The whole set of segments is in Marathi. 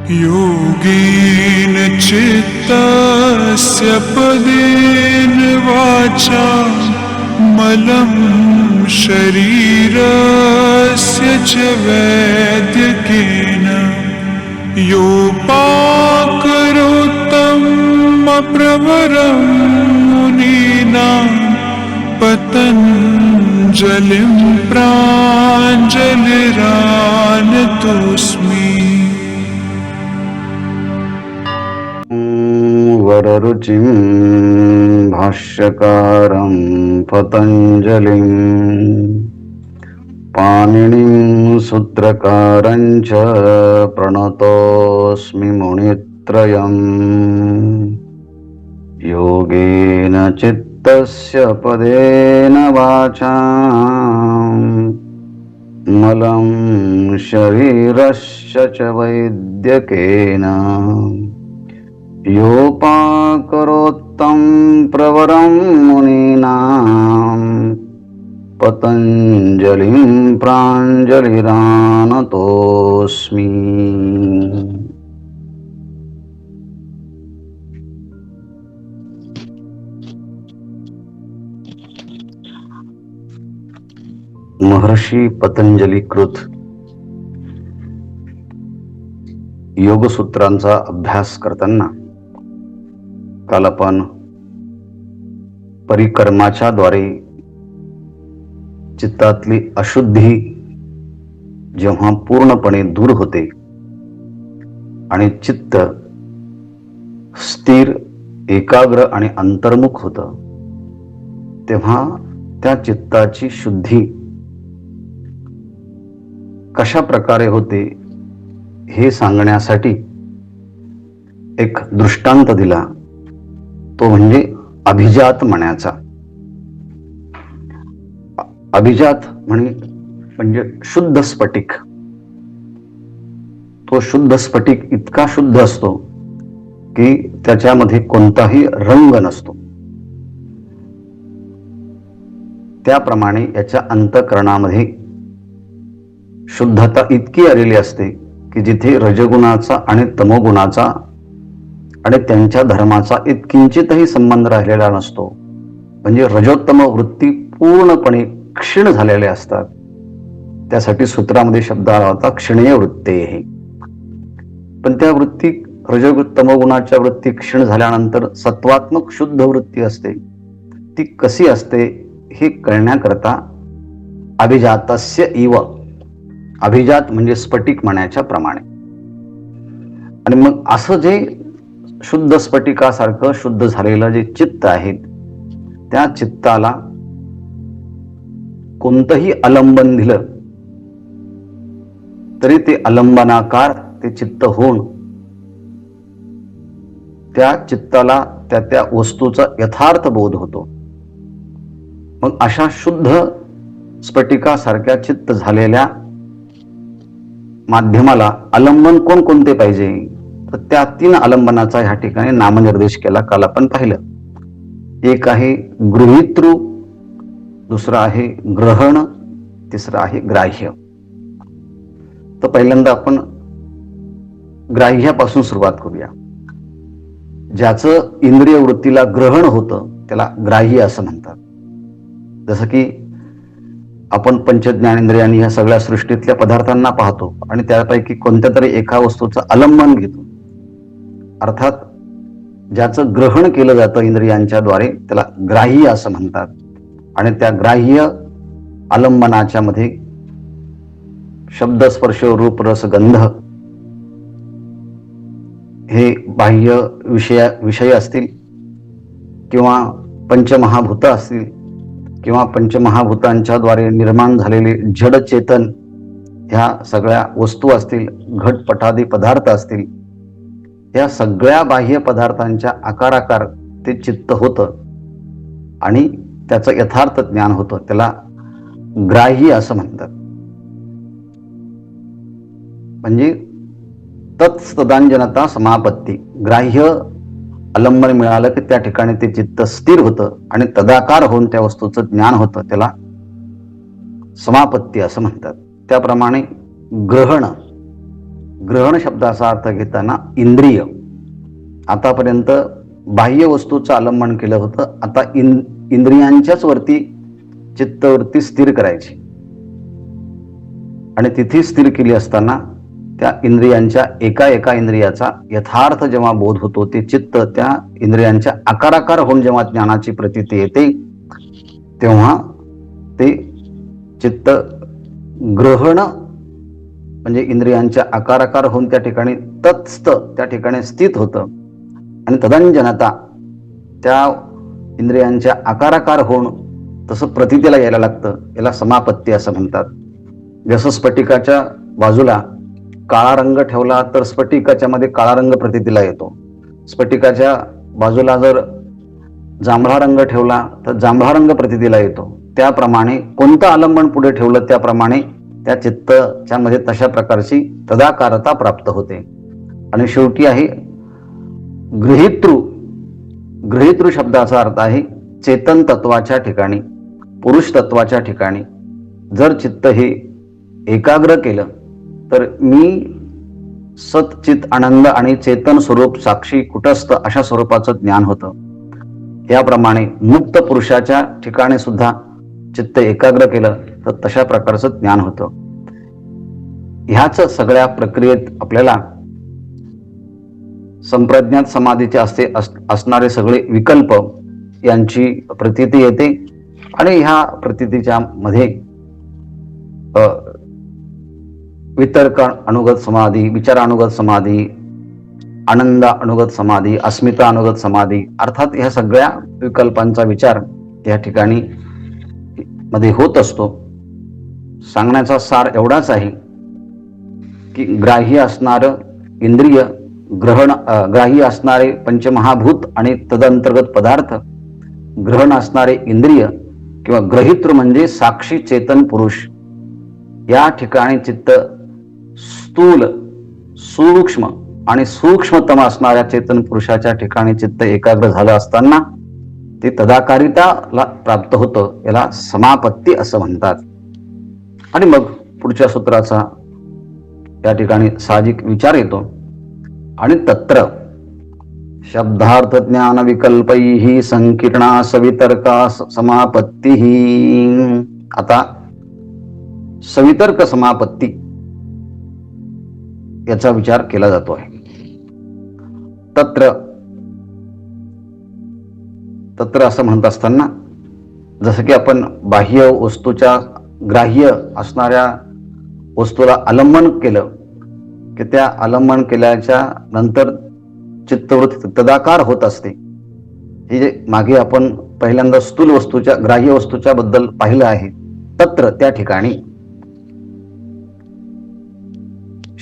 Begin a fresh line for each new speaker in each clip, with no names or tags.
योगेन चित्तस्य पदेन वाचा मलं शरीरस्य च वैद्यकेन योपाकरोत्तम प्रवरं मुनीनां पतञ्जलिं प्राञ्जलिरानतोऽस्मि।
वररुचिं भाष्यकारं पतञ्जलिं पाणिनिं सूत्रकारं च प्रणतोऽस्मि मुनित्रयम्। योगेन चित्तस्य पदेन वाचा मलं शरीरस्य च वैद्यकेन योपाकरोत्तं प्रवरं मुनीनां पतञ्जलिं प्राञ्जलिरानतोऽस्मि। महर्षी पतंजली कृत योगसूत्रांचा अभ्यास करताना काल आपण परिकर्माच्या द्वारे चित्तातली अशुद्धी जेव्हा पूर्णपणे दूर होते आणि चित्त स्थिर, एकाग्र आणि अंतर्मुख होतं, तेव्हा त्या चित्ताची शुद्धी कशा प्रकारे होते हे सांगण्यासाठी एक दृष्टांत दिला, तो म्हणजे अभिजात मण्याचा. अभिजात म्हणजे शुद्ध स्फटिक. तो शुद्ध स्फटिक इतका शुद्ध असतो की त्याच्यामध्ये कोणताही रंग नसतो. त्याप्रमाणे याच्या अंतःकरणामध्ये शुद्धता इतकी आलेली असते की जिथे रजगुणाचा आणि तमोगुणाचा आणि त्यांच्या धर्माचा इतकिंचितही संबंध राहिलेला नसतो. म्हणजे रजोत्तम वृत्ती पूर्णपणे क्षीण झालेल्या असतात. त्यासाठी सूत्रामध्ये शब्द आला होता क्षीणीय वृत्तेः. पण त्या वृत्ती तमोगुणाच्या वृत्ती क्षीण झाल्यानंतर सत्वात्मक शुद्ध वृत्ती असते. ती कशी असते हे कळण्याकरता अभिजातस्य इव, अभिजात म्हणजे स्फटिक मण्याच्या प्रमाणे. आणि मग असं जे शुद्ध स्फटिकासारखं शुद्ध झालेलं जे चित्त आहे, त्या चित्ताला कोणतंही आलंबन दिलं तरी ते आलंबनाकार ते चित्त होऊन त्या चित्ताला त्या वस्तूचा यथार्थ बोध होतो. मग अशा शुद्ध स्फटिकासारख्या चित्त झालेल्या माध्यमाला आलंबन कोणते पाहिजे, तर त्या 3 आलंबनाचा ह्या ठिकाणी नामनिर्देश केला. काल आपण पाहिलं. एक आहे गृहीतृ, दुसरं आहे ग्रहण, तिसरं आहे ग्राह्य. तर पहिल्यांदा आपण ग्राह्यापासून सुरुवात करूया. ज्याचं इंद्रिय वृत्तीला ग्रहण होतं त्याला ग्राह्य असं म्हणतात. जसं की आपण पंचज्ञानेंद्रियांनी ह्या सगळ्या सृष्टीतल्या पदार्थांना पाहतो आणि त्यापैकी कोणत्या तरी एका वस्तूचं आलंबन घेतो. अर्थात ज्याचं ग्रहण केलं जातं इंद्रियांच्या द्वारे त्याला ग्राह्य असं म्हणतात. आणि त्या ग्राह्य आलंबनाच्या मध्ये शब्द, स्पर्श, रूप, रस, गंध हे बाह्य विषय असतील किंवा पंचमहाभूत असतील किंवा पंचमहाभूतांच्या द्वारे निर्माण झालेले जड चेतन ह्या सगळ्या वस्तू असतील, घटपटादी पदार्थ असतील, या सगळ्या बाह्य पदार्थांच्या आकाराकार ते चित्त होतं आणि त्याचं यथार्थ ज्ञान होतं. त्याला ग्राह्य असं म्हणतात. म्हणजे तत्सदांजनता समापत्ती. ग्राह्य आलंबन मिळालं की त्या ठिकाणी ते चित्त स्थिर होतं आणि तदाकार होऊन त्या वस्तूचं ज्ञान होतं. त्याला समापत्ती असं म्हणतात. त्याप्रमाणे ग्रहण ग्रहण शब्दाचा अर्थ घेताना इंद्रिय, आतापर्यंत बाह्य वस्तूचं आलंबन केलं होतं, आता इंद्रियांच्याच वरती चित्तवृत्ती स्थिर करायची आणि तिथे स्थिर केली असताना त्या इंद्रियांच्या एका इंद्रियाचा यथार्थ जेव्हा बोध होतो, ते चित्त त्या इंद्रियांच्या आकाराकार होऊन जेव्हा ज्ञानाची प्रतीती येते, तेव्हा ते चित्त ग्रहण म्हणजे इंद्रियांच्या आकाराकार होऊन त्या ठिकाणी तत्स्थ त्या ठिकाणी स्थित होतं आणि तदंजनता त्या इंद्रियांच्या आकाराकार होऊन तसं प्रतीतीला यायला लागतं. याला समापत्ती असं म्हणतात. जसं स्फटिकाच्या बाजूला काळा रंग ठेवला तर स्फटिकाच्या मध्ये काळा रंग प्रतीतीला येतो. स्फटिकाच्या बाजूला जर जांभळा रंग ठेवला तर जांभळा रंग प्रतीतीला येतो. त्याप्रमाणे कोणतं आलंबन पुढे ठेवलं त्याप्रमाणे त्या चित्तच्या मध्ये तशा प्रकारची तदाकारता प्राप्त होते. आणि शेवटी आहे गृहीतृ. गृहीतृ शब्दाचा अर्थ आहे चेतन तत्वाच्या ठिकाणी, पुरुष तत्वाच्या ठिकाणी जर चित्त हे एकाग्र केलं तर मी सतचित आनंद आणि चेतन स्वरूप साक्षी कुटस्थ अशा स्वरूपाचं ज्ञान होतं. याप्रमाणे मुक्त पुरुषाच्या ठिकाणी सुद्धा चित्त एकाग्र केलं तर तशा प्रकारचं ज्ञान होतं. ह्याच सगळ्या प्रक्रियेत आपल्याला संप्रज्ञात समाधीचे असणारे सगळे विकल्प यांची प्रतीती येते आणि ह्या प्रतीतीच्या मध्ये वितर्क अनुगत समाधी, विचार अनुगत समाधी, आनंद अनुगत समाधी, अस्मिता अनुगत समाधी, अर्थात ह्या सगळ्या विकल्पांचा विचार त्या ठिकाणी मध्ये होत असतो. सांगण्याचा सार एवढाच आहे की ग्राह्य असणारं इंद्रिय, ग्राह्य असणारे पंचमहाभूत आणि तदंतर्गत पदार्थ, ग्रहण असणारे इंद्रिय किंवा ग्रहितृ म्हणजे साक्षी चेतन पुरुष, या ठिकाणी चित्त स्थूल, सूक्ष्म आणि सूक्ष्मतम असणाऱ्या चेतन पुरुषाच्या ठिकाणी चित्त एकाग्र झालं असताना ते तदाकारिताला प्राप्त होतं. याला समापत्ती असं म्हणतात. आणि मग पुढच्या सूत्राचा या ठिकाणी साहजिक विचार येतो. आणि तत्र शब्दार्थ ज्ञान विकल्पैः संकीर्णा सवितर्का समापत्ती. आता सवितर्क समापत्ती याचा विचार केला जातो आहे. तत्र असं म्हणत असताना जसं की आपण बाह्य वस्तूच्या ग्राह्य असणाऱ्या वस्तूला आलंबन केलं की त्या आलंबन केल्याच्या नंतर चित्तवृत्ती तदाकार होत असते. हे जे मागे आपण पहिल्यांदा स्थूल वस्तूच्या ग्राह्य वस्तूच्या बद्दल पाहिलं आहे. तत्र त्या ठिकाणी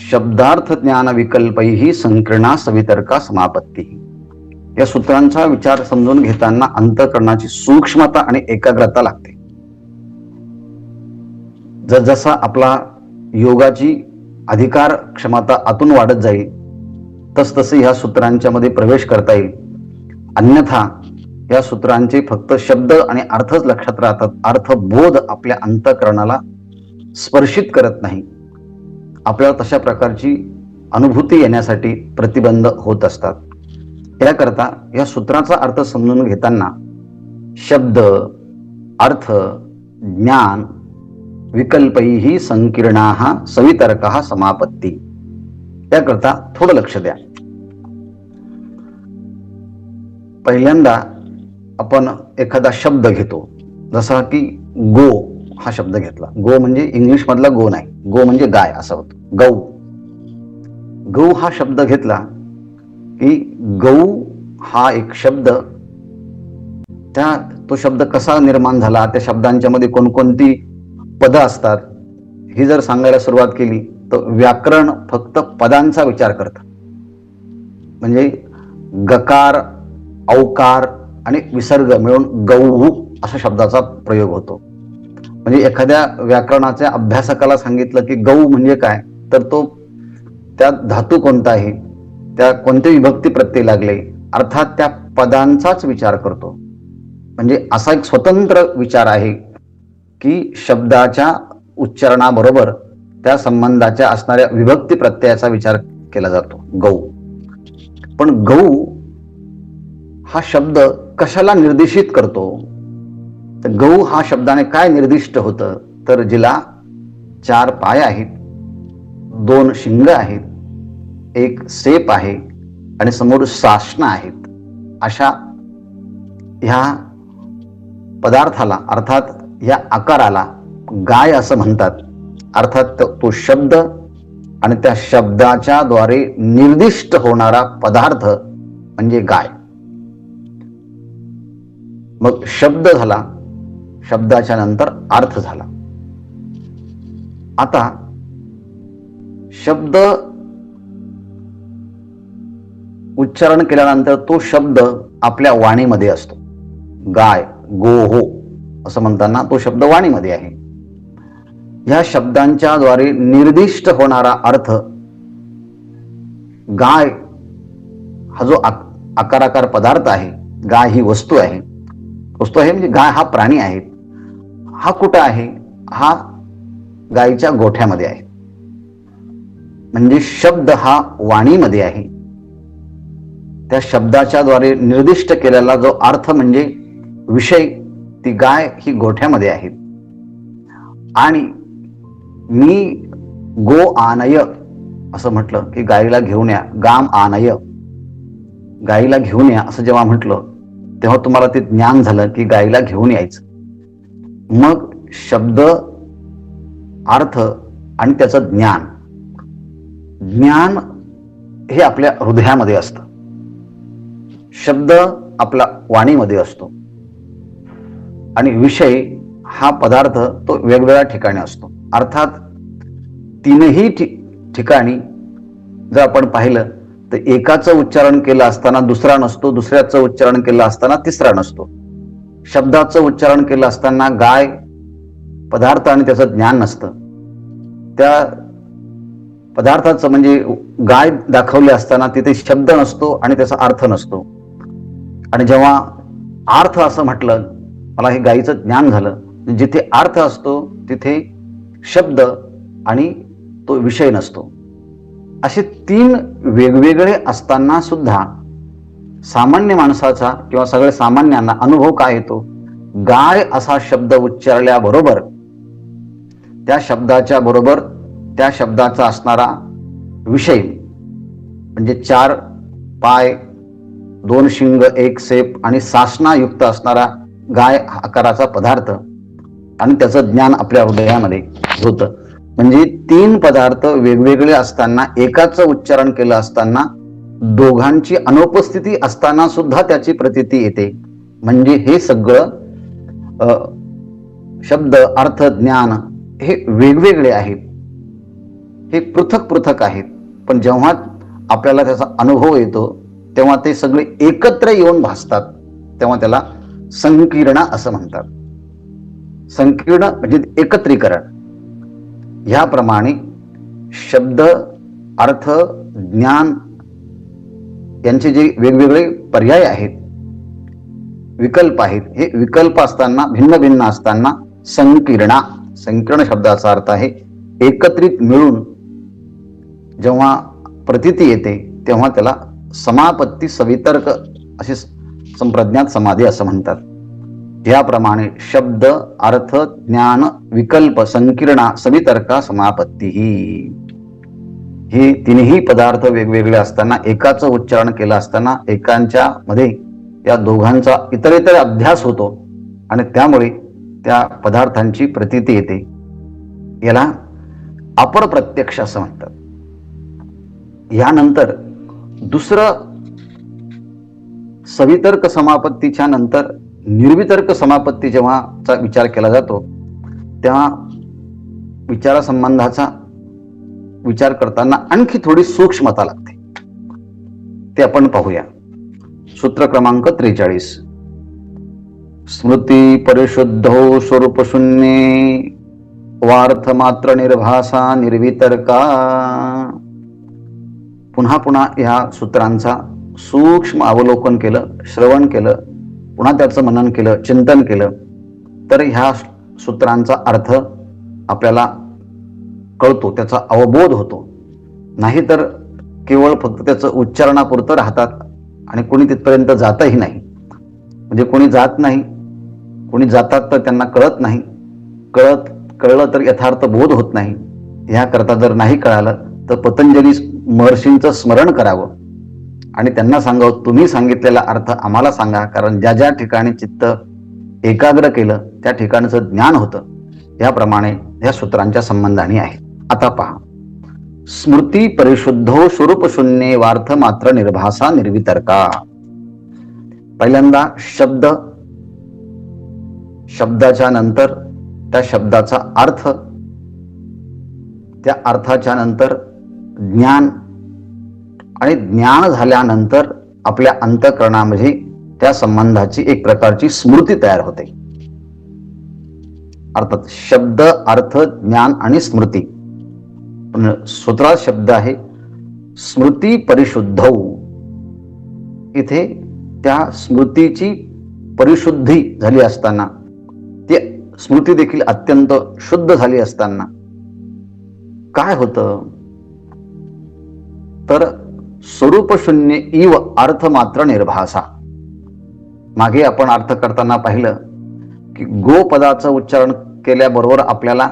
शब्दार्थ ज्ञान विकल्पैः संकीर्णा सवितर्का समापत्ती. या सूत्रांचा विचार समजून घेताना अंतःकरणाची सूक्ष्मता आणि एकाग्रता लागते. जसजसा आपला योगाची अधिकार क्षमता आतून वाढत जाईल तसतसे ह्या सूत्रांच्या मध्ये प्रवेश करता येईल. अन्यथा या सूत्रांचे फक्त शब्द आणि अर्थच लक्षात राहतात. अर्थबोध आपल्या अंतःकरणाला स्पर्शित करत नाही. आपल्याला तशा प्रकारची अनुभूती येण्यासाठी प्रतिबंध होत असतात. याकरता या सूत्राचा अर्थ समजून घेताना शब्द, अर्थ, ज्ञान विकल्पैः संकीर्णाः सवितर्काः समापत्ती याकरता थोडं लक्ष द्या. पहिल्यांदा आपण एखादा शब्द घेतो, जसा की गो हा शब्द घेतला. गो म्हणजे इंग्लिश मधला गो नाही, गो म्हणजे गाय असं होतं. गौ, गौ हा शब्द घेतला की गौ हा एक शब्द, तो शब्द कसा निर्माण झाला, त्या शब्दांच्या मध्ये कोणकोणती पदं असतात ही जर सांगायला सुरुवात केली तर व्याकरण फक्त पदांचा विचार करतं. म्हणजे गकार, औकार आणि विसर्ग मिळून गौ अशा शब्दाचा प्रयोग होतो. म्हणजे एखाद्या व्याकरणाच्या अभ्यासकाला सांगितलं की गौ म्हणजे काय, तर तो त्या धातू कोणता आहे, त्या कोणते विभक्ती प्रत्यय लागले, अर्थात त्या पदांचाच विचार करतो. म्हणजे असा एक स्वतंत्र विचार आहे की शब्दाच्या उच्चारणाबरोबर त्या संबंधाच्या असणाऱ्या विभक्ती प्रत्ययाचा विचार केला जातो, गौ. पण गौ हा शब्द कशाला निर्देशित करतो? तर गौ हा शब्दाने काय निर्दिष्ट होतं? तर जिला 4 पाय आहेत, 2 शिंग आहेत, 1 सेप आहे आणि समोर सासना आहेत, अशा ह्या पदार्थाला अर्थात या आकाराला गाय असं म्हणतात. अर्थात तो शब्द आणि त्या शब्दाच्या द्वारे निर्दिष्ट होणारा पदार्थ म्हणजे गाय. मग शब्द झाला, शब्दाच्या नंतर अर्थ झाला. आता शब्द उच्चारण केल्यानंतर तो शब्द आपल्या वाणीमध्ये असतो. गाय, गो, हो असं म्हणताना तो शब्द वाणीमध्ये आहे. या शब्दांच्या द्वारे निर्दिष्ट होणारा अर्थ, गाय हा जो आकाराकार पदार्थ आहे, गाय ही वस्तू आहे, म्हणजे गाय हा प्राणी आहे. हा कुठं आहे? हा गायीच्या गोठ्यामध्ये आहे. म्हणजे शब्द हा वाणीमध्ये आहे. त्या शब्दाच्या द्वारे निर्दिष्ट केलेला जो अर्थ म्हणजे विषय, ती गाय ही गोठ्यामध्ये आहे. आणि मी गो आनय असं म्हटलं की गायीला घेऊन या, गाम आनय, गायीला घेऊन या असं जेव्हा म्हटलं तेव्हा तुम्हाला ते ज्ञान झालं की गायीला घेऊन यायचं. मग शब्द, अर्थ आणि त्याचं ज्ञान हे आपल्या हृदयामध्ये असतं. शब्द आपला वाणीमध्ये असतो आणि विषय हा पदार्थ तो वेगवेगळ्या ठिकाणी असतो. अर्थात तीनही ठिकाणी जर आपण पाहिलं तर एकाचं उच्चारण केलं असताना दुसरा नसतो, दुसऱ्याचं उच्चारण केलं असताना तिसरा नसतो. शब्दाचं उच्चारण केलं असताना गाय पदार्थ आणि त्याचं ज्ञान नसतं. त्या पदार्थाचं म्हणजे गाय दाखवले असताना तिथे शब्द नसतो आणि त्याचा अर्थ नसतो. आणि जेव्हा अर्थ असं म्हटलं, मला हे गायीचं ज्ञान झालं, जिथे अर्थ असतो तिथे शब्द आणि तो विषय नसतो. असे 3 वेगवेगळे असताना सुद्धा सामान्य माणसाचा किंवा सगळ्या सामान्यांना अनुभव काय येतो? गाय असा शब्द उच्चारल्याबरोबर त्या शब्दाच्या बरोबर त्या शब्दाचा असणारा विषय म्हणजे 4 पाय, 2 शिंग, 1 सेप आणि सासना युक्त असणारा गाय आकाराचा पदार्थ आणि त्याचं ज्ञान आपल्या हृदयामध्ये होतं. म्हणजे 3 पदार्थ वेगवेगळे असताना, एकाचं उच्चारण केलं असताना, दोघांची अनुपस्थिती असताना सुद्धा त्याची प्रतीती येते. म्हणजे हे सगळं शब्द, अर्थ, ज्ञान हे वेगवेगळे आहेत, हे पृथक पृथक आहेत. पण जेव्हा आपल्याला त्याचा अनुभव येतो तेव्हा ते सगळे एकत्र येऊन भासतात, तेव्हा त्याला संकीर्ण असं म्हणतात. संकीर्ण म्हणजे एकत्रीकरण. ह्याप्रमाणे शब्द, अर्थ, ज्ञान यांचे जे वेगवेगळे पर्याय आहेत, विकल्प आहेत, हे विकल्प असताना, भिन्न भिन्न असताना संकीर्ण शब्दाचा अर्थ आहे एकत्रित मिळून जेव्हा प्रतीती येते तेव्हा त्याला समापत्ती सवितर्क असे संप्रज्ञात समाधी असं म्हणतात. याप्रमाणे शब्द, अर्थ, ज्ञान, विकल्प, संकीर्णा, सवितर्का, समापत्ती ही तिन्ही पदार्थ वेगवेगळे असताना, एकाचं उच्चारण केलं असताना एकांच्या मध्ये या दोघांचा इतरेतर अभ्यास होतो आणि त्यामुळे त्या पदार्थांची प्रतीती येते. याला अपर प्रत्यक्ष असं म्हणतात. यानंतर दुसरं, सवितर्क समापत्तीच्या नंतर निर्वितर्क समापत्ती जेव्हाचा विचार केला जातो तेव्हा विचारसंबंधाचा विचार करताना आणखी थोडी सूक्ष्मता लागते. ते आपण पाहूया. सूत्र क्रमांक 43. स्मृती परिशुद्धो स्वरूप शून्ये वार्थ मात्र निर्भासा निर्वितर्का. पुन्हा पुन्हा या सूत्रांचा सूक्ष्म अवलोकन केलं, श्रवण केलं, पुन्हा त्याचं मनन केलं, चिंतन केलं तर ह्या सूत्रांचा अर्थ आपल्याला कळतो, त्याचा अवबोध होतो. नाहीतर केवळ फक्त त्याचं उच्चारणापुरतं राहतात आणि कोणी तिथपर्यंत जातही नाही. म्हणजे कोणी जात नाही, कोणी जातात तर त्यांना कळत नाही, कळलं तर यथार्थ बोध होत नाही. ह्याकरता जर नाही कळालं तर पतंजली महर्षींचं स्मरण करावं आणि त्यांना सांगावं, तुम्ही सांगितलेला अर्थ आम्हाला सांगा, कारण ज्या ज्या ठिकाणी चित्त एकाग्र केलं त्या ठिकाणचं ज्ञान होतं. याप्रमाणे ह्या सूत्रांच्या संबंधाने आहे. आता पहा, स्मृती परिशुद्धो स्वरूप शून्ये वार्थ मात्र निर्भासा निर्वितर्का. पहिल्यांदा शब्दाच्या नंतर त्या शब्दाचा अर्थ, त्या अर्थाच्या नंतर ज्ञान, आणि ज्ञान झाल्यानंतर आपल्या अंतःकरणामध्ये त्या संबंधाची एक प्रकारची स्मृती तयार होते. अर्थात शब्द, अर्थ, ज्ञान आणि स्मृती. पण सूत्रात शब्द आहे स्मृती परिशुद्ध. इथे त्या स्मृतीची परिशुद्धी झाली असताना, ती स्मृती देखील अत्यंत शुद्ध झाली असताना काय होतं तर स्वरूप शून्य इव अर्थ मात्र निर्भासा. मागे आपण अर्थ करताना पाहिलं की गो पदाचं उच्चारण केल्याबरोबर आपल्याला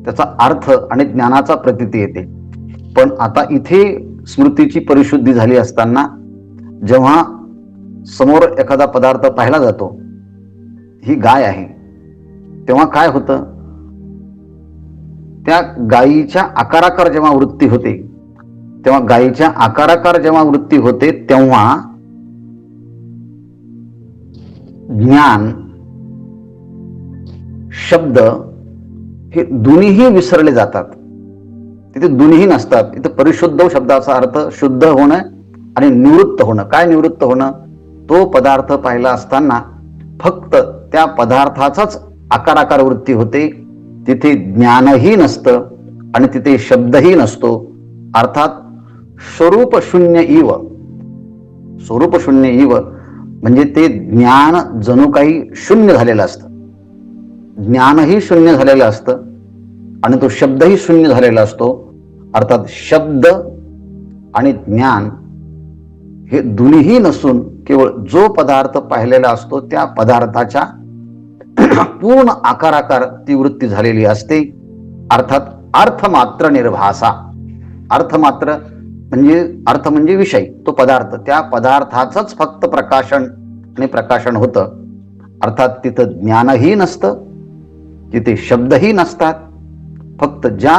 त्याचा अर्थ आणि ज्ञानाचा प्रतीती येते. पण आता इथे स्मृतीची परिशुद्धी झाली असताना जेव्हा समोर एखादा पदार्थ पाहिला जातो, ही गाय आहे, तेव्हा काय होतं, त्या गायीच्या आकाराकार जेव्हा वृत्ती होते, तेव्हा गायीच्या आकाराकार जेव्हा वृत्ती होते तेव्हा ज्ञान, शब्द हे दोन्हीही विसरले जातात. तिथे दोन्हीही नसतात. इथे परिशुद्ध शब्दाचा अर्थ शुद्ध होणं आणि निवृत्त होणं. काय निवृत्त होणं? तो पदार्थ पाहिला असताना फक्त त्या पदार्थाचाच आकाराकार वृत्ती होते, तिथे ज्ञानही नसतं आणि तिथे शब्दही नसतो. अर्थात स्वरूप शून्य इव. स्वरूप शून्य इव म्हणजे ते ज्ञान जणू काही शून्य झालेलं असतं. ज्ञानही शून्य झालेलं असतं आणि तो शब्दही शून्य झालेला असतो. अर्थात शब्द आणि ज्ञान हे दोन्हीही नसून केवळ जो पदार्थ पाहिलेला असतो त्या पदार्थाच्या पूर्ण आकाराकार ती वृत्ती झालेली असते. अर्थात अर्थ मात्र निर्भासा. अर्थ म्हणजे विषय, तो पदार्थ, त्या पदार्थाचंच फक्त प्रकाशन आणि प्रकाशन होतं. अर्थात तिथं ज्ञानही नसतं, तिथे शब्दही नसतात. फक्त ज्या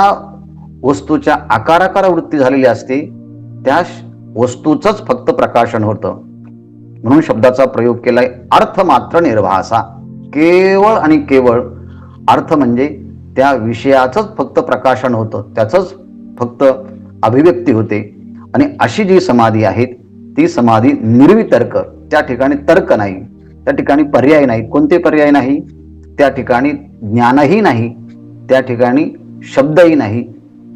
वस्तूच्या आकाराकार वृत्ती झालेली असते त्या वस्तूचंच फक्त प्रकाशन होतं. म्हणून शब्दाचा प्रयोग केलाय अर्थ मात्र निर्भासा. केवळ आणि केवळ अर्थ म्हणजे त्या विषयाचंच फक्त प्रकाशन होतं, त्याचंच फक्त अभिव्यक्ती होते. आणि अशी जी समाधी आहे ती समाधी निर्वितर्क. त्या ठिकाणी तर्क नाही, त्या ठिकाणी पर्याय नाही. कोणते पर्याय नाही? त्या ठिकाणी ज्ञानही नाही, त्या ठिकाणी शब्दही नाही.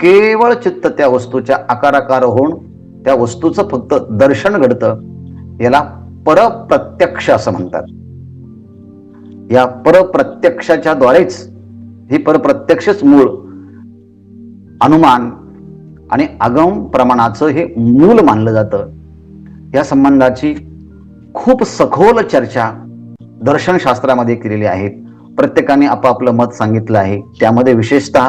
केवळ चित्त त्या वस्तूच्या आकाराकार होऊन त्या वस्तूचं फक्त दर्शन घडतं. याला परप्रत्यक्ष असं म्हणतात. या परप्रत्यक्षाच्या द्वारेच, ही परप्रत्यक्षच मूळ अनुमान आणि आगम प्रमाणाचं हे मूल मानलं जातं. या संबंधाची खूप सखोल चर्चा दर्शनशास्त्रामध्ये केलेली आहे. प्रत्येकाने आपापलं मत सांगितलं आहे. त्यामध्ये विशेषतः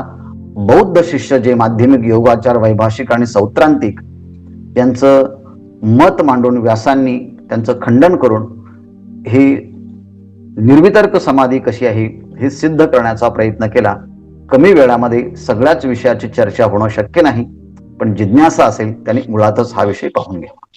बौद्ध शिष्य जे माध्यमिक, योगाचार, वैभाषिक आणि सौत्रांतिक यांचं मत मांडून व्यासांनी त्यांचं खंडन करून ही निर्वितर्क समाधी कशी आहे हे सिद्ध करण्याचा प्रयत्न केला. कमी वेळामध्ये सगळ्याच विषयाची चर्चा होणं शक्य नाही, पण जिज्ञासा असेल त्याने मुळातच हा विषय पाहून घ्यावा.